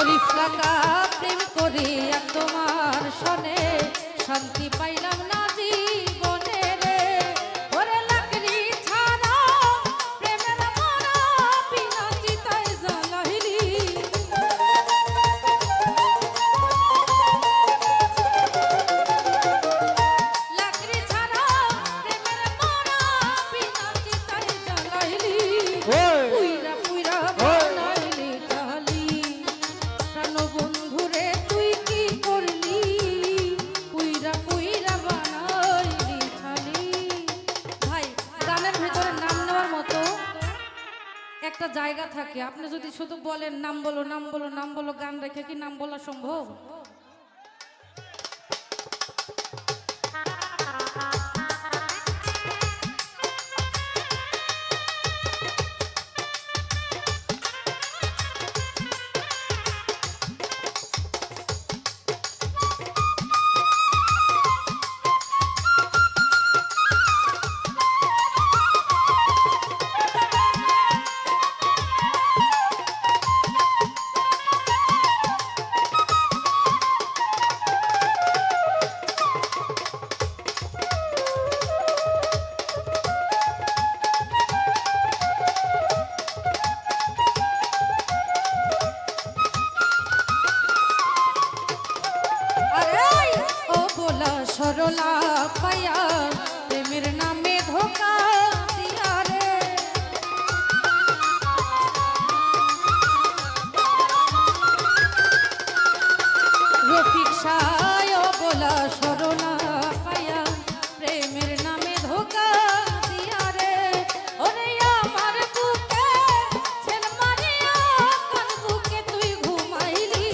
শরীফ লাগা প্রেম করি আর তোমার সনে শান্তি পাইলাম না জীবনে রে ওরে লাকড়ি ছাড়া প্রেমের মরা বিনা চিতায় জ্বালাইলি লাকড়ি ছাড়া প্রেমের মরা বিনা চিতায় জ্বালাইলি পুইরা পুইরা বানাইলি জালি প্রাণ বন্ধুরে তুই কি করলি পুইরা পুইরা বানাইলি জালি। ভাই গানের ভিতরে নাম নেওয়ার মতো একটা জায়গা থাকে, আপনি যদি শুধু বলেন নাম বলো নাম বলো নাম বলো, গান রেখে কি নাম বলা সম্ভব? সরলা পায়া প্রেমের নামে ধোকা দিয়া রে রফিক সায় বলা সরলা পায়া প্রেমের নামে ধোকা দিয়া রে ওরে আমার বুকে ছেল মারিয়া কান বুকে তুই ঘুমাইলি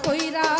কইরা